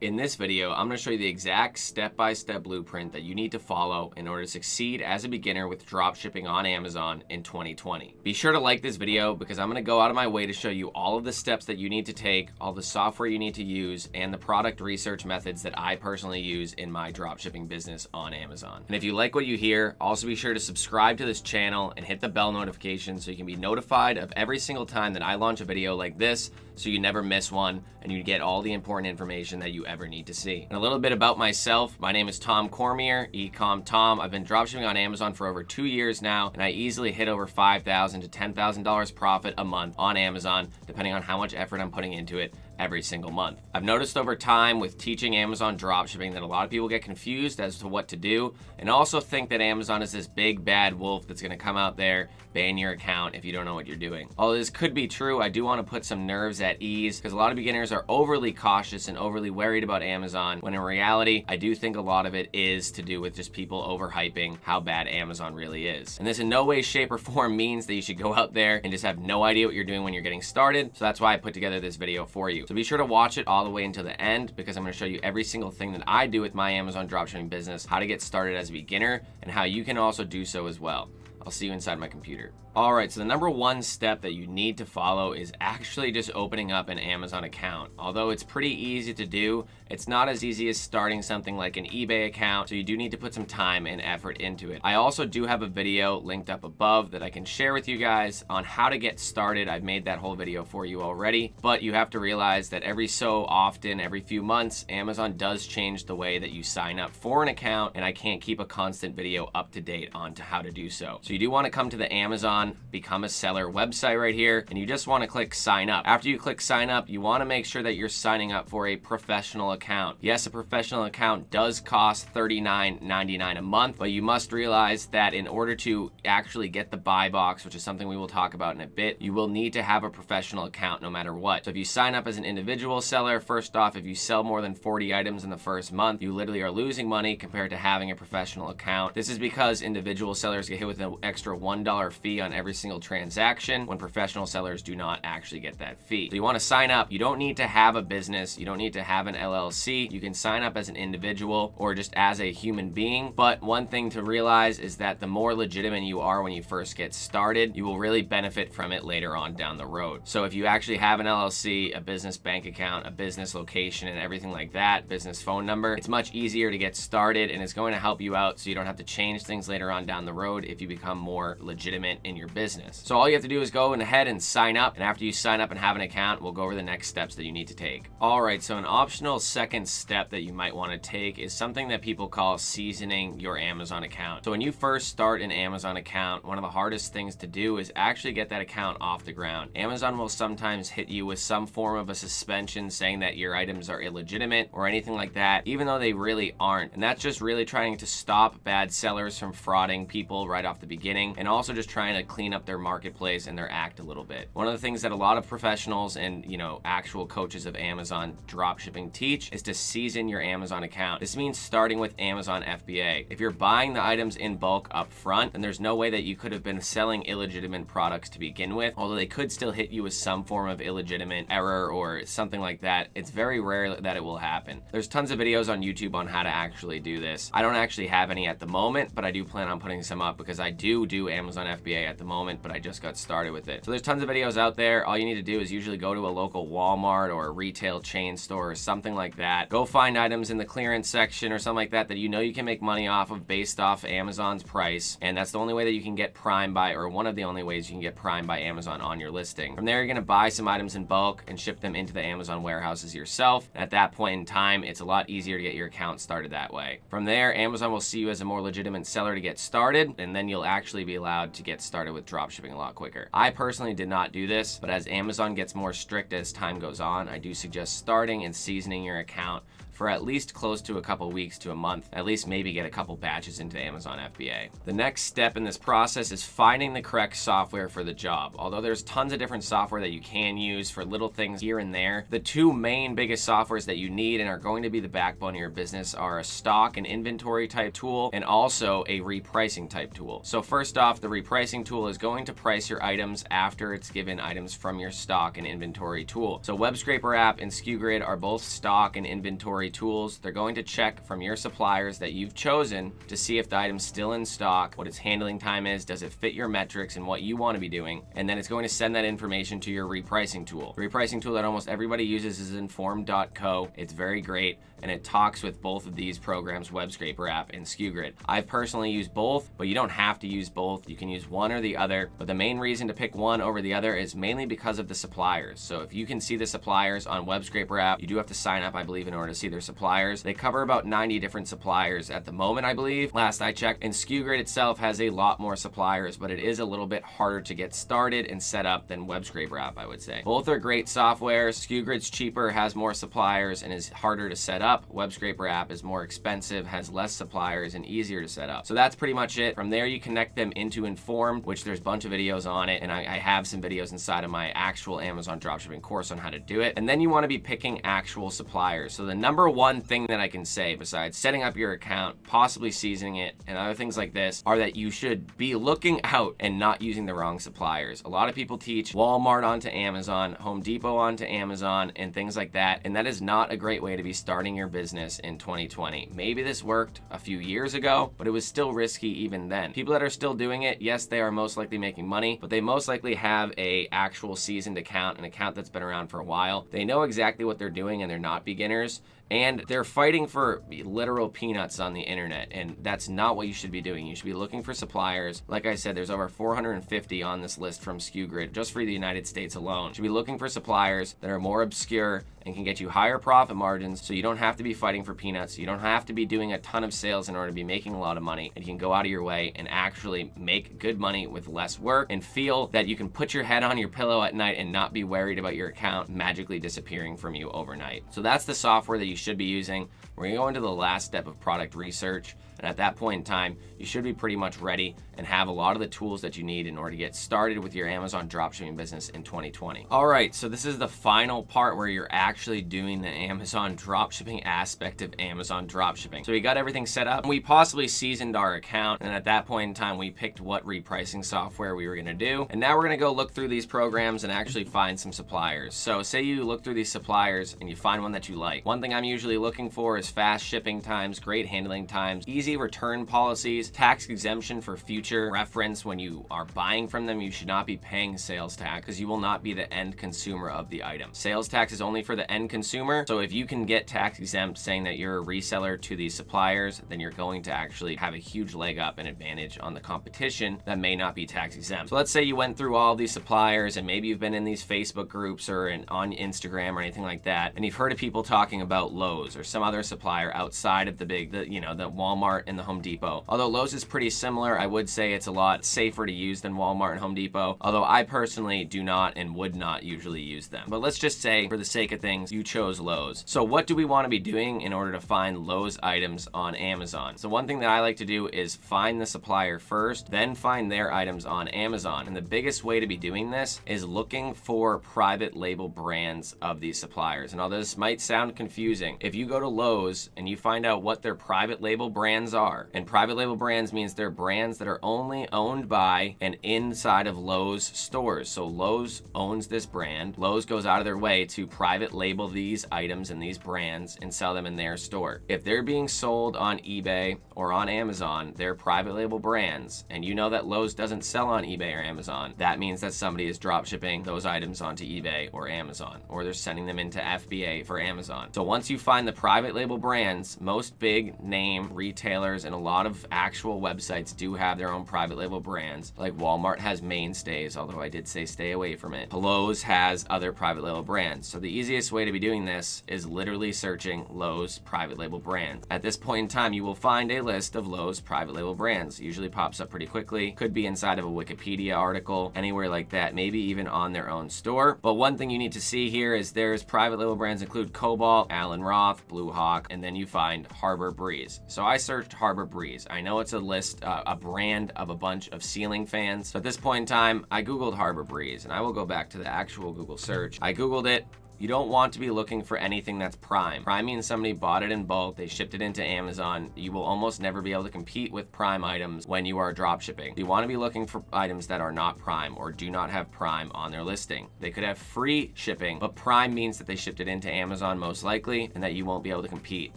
In this video, I'm going to show you the exact step-by-step blueprint that you need to follow in order to succeed as a beginner with dropshipping on Amazon in 2020. Be sure to like this video because I'm going to go out of my way to show you all of the steps that you need to take, all the software you need to use, and the product research methods that I personally use in my dropshipping business on Amazon. And if you like what you hear, also be sure to subscribe to this channel and hit the bell notification so you can be notified of every single time that I launch a video like this, so you never miss one and you get all the important information that you ever need to see. And a little bit about myself, my name is Tom Cormier, Ecom Tom. I've been dropshipping on Amazon for over 2 years now, and I easily hit over $5,000 to $10,000 profit a month on Amazon, depending on how much effort I'm putting into it every single month. I've noticed over time with teaching Amazon dropshipping that a lot of people get confused as to what to do, and also think that Amazon is this big bad wolf that's gonna come out there, ban your account if you don't know what you're doing. Although this could be true, I do wanna put some nerves at ease because a lot of beginners are overly cautious and overly worried about Amazon, when in reality, I do think a lot of it is to do with just people overhyping how bad Amazon really is. And this in no way, shape, or form means that you should go out there and just have no idea what you're doing when you're getting started. So that's why I put together this video for you. So be sure to watch it all the way until the end because I'm going to show you every single thing that I do with my Amazon dropshipping business, how to get started as a beginner, and how you can also do so as well. I'll see you inside my computer. All right, so the number one step that you need to follow is actually just opening up an Amazon account. Although it's pretty easy to do, it's not as easy as starting something like an eBay account, so you do need to put some time and effort into it. I also do have a video linked up above that I can share with you guys on how to get started. I've made that whole video for you already, but you have to realize that every so often, every few months, Amazon does change the way that you sign up for an account, and I can't keep a constant video up to date on how to do so. So you do want to come to the Amazon Become a Seller website right here, and you just want to click sign up. After you click sign up, you want to make sure that you're signing up for a professional account. Yes, a professional account does cost $39.99 a month, but you must realize that in order to actually get the buy box, which is something we will talk about in a bit, you will need to have a professional account no matter what. So if you sign up as an individual seller, first off, if you sell more than 40 items in the first month, you literally are losing money compared to having a professional account. This is because individual sellers get hit with an extra $1 fee on every single transaction when professional sellers do not actually get that fee. So you want to sign up. You don't need to have a business. You don't need to have an LLC. You can sign up as an individual or just as a human being. But one thing to realize is that the more legitimate you are when you first get started, you will really benefit from it later on down the road. So if you actually have an LLC, a business bank account, a business location, and everything like that, business phone number, it's much easier to get started, and it's going to help you out so you don't have to change things later on down the road if you become more legitimate in your business. So all you have to do is go ahead and sign up, and after you sign up and have an account, we'll go over the next steps that you need to take. All right, so an optional second step that you might want to take is something that people call seasoning your Amazon account. So when you first start an Amazon account, one of the hardest things to do is actually get that account off the ground. Amazon will sometimes hit you with some form of a suspension saying that your items are illegitimate or anything like that, even though they really aren't. And that's just really trying to stop bad sellers from frauding people right off the beginning, and also just trying to clean up their marketplace and their act a little bit. One of the things that a lot of professionals and actual coaches of Amazon dropshipping teach is to season your Amazon account. This means starting with Amazon FBA. If you're buying the items in bulk up front, then there's no way that you could have been selling illegitimate products to begin with, although they could still hit you with some form of illegitimate error or something like that. It's very rare that it will happen. There's tons of videos on YouTube on how to actually do this. I don't actually have any at the moment, but I do plan on putting some up because I do Amazon FBA at the moment, but I just got started with it. So there's tons of videos out there. All you need to do is usually go to a local Walmart or a retail chain store or something like that. Go find items in the clearance section or something like that you know you can make money off of based off Amazon's price. And that's the only way that you can get Prime by, or one of the only ways you can get Prime by Amazon on your listing. From there, you're gonna buy some items in bulk and ship them into the Amazon warehouses yourself. And at that point in time, it's a lot easier to get your account started that way. From there, Amazon will see you as a more legitimate seller to get started, and then you'll actually be allowed to get started with dropshipping a lot quicker. I personally did not do this, but as Amazon gets more strict as time goes on, I do suggest starting and seasoning your account for at least close to a couple weeks to a month, at least maybe get a couple batches into Amazon FBA. The next step in this process is finding the correct software for the job. Although there's tons of different software that you can use for little things here and there, the two main biggest softwares that you need and are going to be the backbone of your business are a stock and inventory type tool and also a repricing type tool. So first off, the repricing tool is going to price your items after it's given items from your stock and inventory tool. So Web Scraper app and SKU Grid are both stock and inventory tools. They're going to check from your suppliers that you've chosen to see if the item's still in stock, what its handling time is, does it fit your metrics and what you want to be doing, and then it's going to send that information to your repricing tool. The repricing tool that almost everybody uses is inform.co. It's very great, and it talks with both of these programs, Web Scraper app and SKU Grid. I've personally used both, but you don't have to use both. You can use one or the other, but the main reason to pick one over the other is mainly because of the suppliers. So if you can see the suppliers on Web Scraper app, you do have to sign up, I believe, in order to see their suppliers. They cover about 90 different suppliers at the moment, I believe, last I checked, and SKU Grid itself has a lot more suppliers, but it is a little bit harder to get started and set up than Web Scraper app, I would say. Both are great software. SKU Grid's cheaper, has more suppliers, and is harder to set up. Web Scraper app is more expensive, has less suppliers, and easier to set up. So that's pretty much it. From there, you connect them into Informed, which there's a bunch of videos on it, and I have some videos inside of my actual Amazon dropshipping course on how to do it. And then you want to be picking actual suppliers. So the number one thing that I can say, besides setting up your account, possibly seasoning it, and other things like this, are that you should be looking out and not using the wrong suppliers. A lot of people teach Walmart onto Amazon, Home Depot onto Amazon, and things like that, and that is not a great way to be starting your business in 2020. Maybe this worked a few years ago, but it was still risky even then. People that are still doing it, yes, they are most likely making money, but they most likely have a actual seasoned account, an account that's been around for a while. They know exactly what they're doing, and they're not beginners. And they're fighting for literal peanuts on the internet, and that's not what you should be doing. You should be looking for suppliers. Like I said, there's over 450 on this list from SKU Grid, just for the United States alone. You should be looking for suppliers that are more obscure and can get you higher profit margins, so you don't have to be fighting for peanuts. You don't have to be doing a ton of sales in order to be making a lot of money, and you can go out of your way and actually make good money with less work and feel that you can put your head on your pillow at night and not be worried about your account magically disappearing from you overnight. So that's the software that you should be using. We're gonna go into the last step of product research, and at that point in time, you should be pretty much ready and have a lot of the tools that you need in order to get started with your Amazon dropshipping business in 2020. All right, so this is the final part where you're actually doing the Amazon dropshipping aspect of Amazon dropshipping. So we got everything set up. We possibly seasoned our account, and at that point in time, we picked what repricing software we were gonna do. And now we're gonna go look through these programs and actually find some suppliers. So say you look through these suppliers and you find one that you like. One thing I'm usually looking for is fast shipping times, great handling times, easy return policies, tax exemption for future reference. When you are buying from them, you should not be paying sales tax because you will not be the end consumer of the item. Sales tax is only for the end consumer. So if you can get tax exempt saying that you're a reseller to these suppliers, then you're going to actually have a huge leg up and advantage on the competition that may not be tax exempt. So let's say you went through all these suppliers, and maybe you've been in these Facebook groups or on Instagram or anything like that, and you've heard of people talking about Lowe's or some other supplier outside of the Walmart and the Home Depot. Although Lowe's is pretty similar, I would say it's a lot safer to use than Walmart and Home Depot, although I personally do not and would not usually use them. But let's just say, for the sake of things, you chose Lowe's. So what do we want to be doing in order to find Lowe's items on Amazon? So one thing that I like to do is find the supplier first, then find their items on Amazon. And the biggest way to be doing this is looking for private label brands of these suppliers. And although this might sound confusing, if you go to Lowe's and you find out what their private label brands are, and private label brands means they're brands that are only owned by and inside of Lowe's stores. So Lowe's owns this brand. Lowe's goes out of their way to private label these items and these brands and sell them in their store. If they're being sold on eBay or on Amazon, they're private label brands, and you know that Lowe's doesn't sell on eBay or Amazon, that means that somebody is drop shipping those items onto eBay or Amazon, or they're sending them into FBA for Amazon. So once you find the private label brands, most big name retailers and a lot of actual websites do have their own private label brands. Like Walmart has Mainstays, although I did say stay away from it. Lowe's has other private label brands. So the easiest way to be doing this is literally searching Lowe's private label brands. At this point in time, you will find a list of Lowe's private label brands. It usually pops up pretty quickly. Could be inside of a Wikipedia article, anywhere like that, maybe even on their own store. But one thing you need to see here is there's private label brands include Cobalt, Allen Roth, Blue Hawk, and then you find Harbor Breeze. So I searched Harbor Breeze. I know it's a list, a brand of a bunch of ceiling fans. So at this point in time, I Googled Harbor Breeze, and I will go back to the actual Google search. I Googled it, You don't want to be looking for anything that's Prime. Prime means somebody bought it in bulk, they shipped it into Amazon. You will almost never be able to compete with Prime items when you are dropshipping. You want to be looking for items that are not Prime or do not have Prime on their listing. They could have free shipping, but Prime means that they shipped it into Amazon most likely and that you won't be able to compete.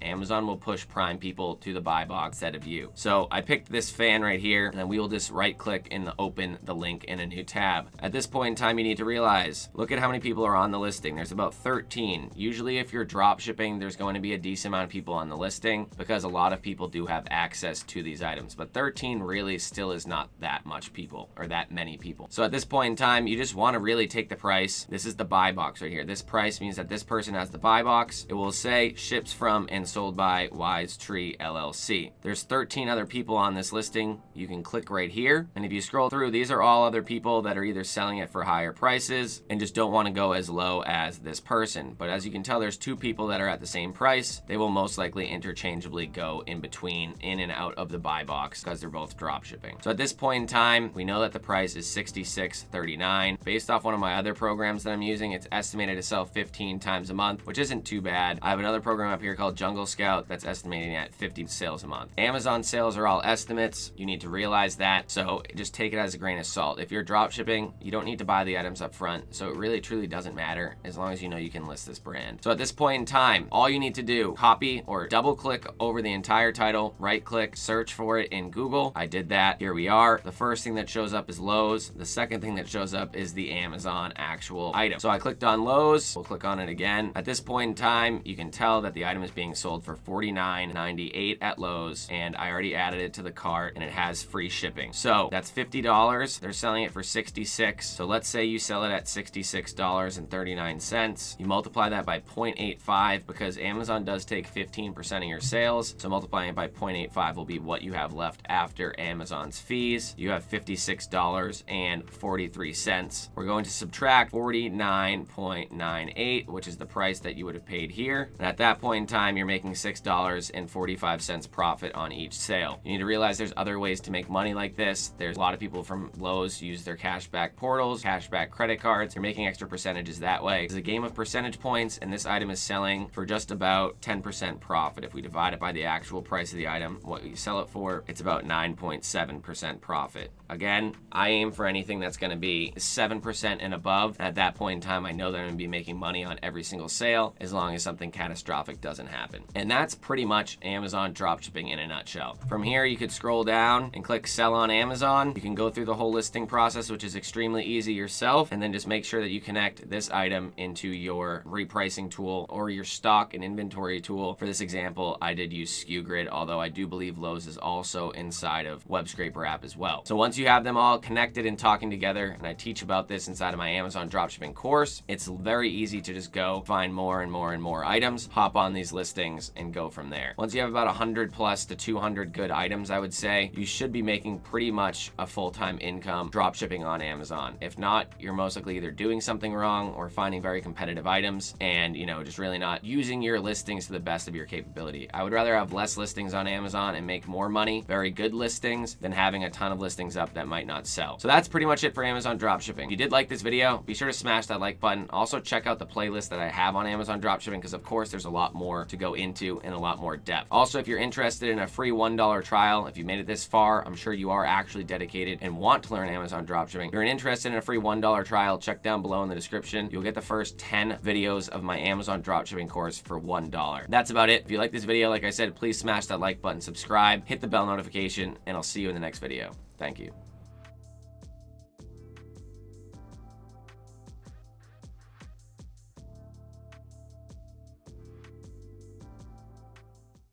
Amazon will push Prime people to the buy box instead of you. So I picked this fan right here, and then we will just right click and open the link in a new tab. At this point in time, you need to realize, look at how many people are on the listing. There's about 13. Usually if you're drop shipping, there's going to be a decent amount of people on the listing because a lot of people do have access to these items, but 13 really still is not that much people or that many people. So at this point in time, you just want to really take the price. This is the buy box right here. This price means that this person has the buy box. It will say ships from and sold by Wise Tree LLC. There's 13 other people on this listing. You can click right here, and if you scroll through, these are all other people that are either selling it for higher prices and just don't want to go as low as this person. But as you can tell, there's two people that are at the same price. They will most likely interchangeably go in between, in and out of the buy box because they're both drop shipping. So at this point in time, we know that the price is $66.39. Based off one of my other programs that I'm using, it's estimated to sell 15 times a month, which isn't too bad. I have another program up here called Jungle Scout that's estimating at 50 sales a month. Amazon sales are all estimates. You need to realize that. So just take it as a grain of salt. If you're drop shipping, you don't need to buy the items up front. So it really truly doesn't matter as long as you know you can list this brand. So at this point in time, all you need to do, copy or double click over the entire title, right click, search for it in Google. I did that. Here we are. The first thing that shows up is Lowe's. The second thing that shows up is the Amazon actual item. So I clicked on Lowe's. We'll click on it again. At this point in time, you can tell that the item is being sold for $49.98 at Lowe's, and I already added it to the cart and it has free shipping. So that's $50. They're selling it for $66. So let's say you sell it at $66.39. You multiply that by 0.85 because Amazon does take 15% of your sales. So multiplying it by 0.85 will be what you have left after Amazon's fees. You have $56.43. We're going to subtract 49.98, which is the price that you would have paid here. And at that point in time, you're making $6.45 profit on each sale. You need to realize there's other ways to make money like this. There's a lot of people from Lowe's use their cashback portals, cashback credit cards. They're making extra percentages that way. It's a game of percentage points, and this item is selling for just about 10% profit. If we divide it by the actual price of the item, what you sell it for, it's about 9.7% profit. Again, I aim for anything that's going to be 7% and above. At that point in time, I know that I'm going to be making money on every single sale as long as something catastrophic doesn't happen. And that's pretty much Amazon dropshipping in a nutshell. From here, you could scroll down and click sell on Amazon. You can go through the whole listing process, which is extremely easy yourself, and then just make sure that you connect this item into your repricing tool or your stock and inventory tool. For this example, I did use SKU Grid, although I do believe Lowe's is also inside of Web Scraper app as well. So once you have them all connected and talking together, and I teach about this inside of my Amazon dropshipping course, it's very easy to just go find more and more and more items, hop on these listings, and go from there. Once you have about 100 plus to 200 good items, I would say, you should be making pretty much a full-time income dropshipping on Amazon. If not, you're most likely either doing something wrong or finding very competitive items and, just really not using your listings to the best of your capability. I would rather have less listings on Amazon and make more money, very good listings, than having a ton of listings up that might not sell. So that's pretty much it for Amazon dropshipping. If you did like this video, be sure to smash that like button. Also check out the playlist that I have on Amazon dropshipping because of course there's a lot more to go into and a lot more depth. Also, if you're interested in a free $1 trial, if you made it this far, I'm sure you are actually dedicated and want to learn Amazon dropshipping. If you're interested in a free $1 trial, check down below in the description. You'll get the first 10 videos of my Amazon dropshipping course for $1. That's about it. If you like this video, like I said, please smash that like button, subscribe, hit the bell notification, and I'll see you in the next video. Thank you.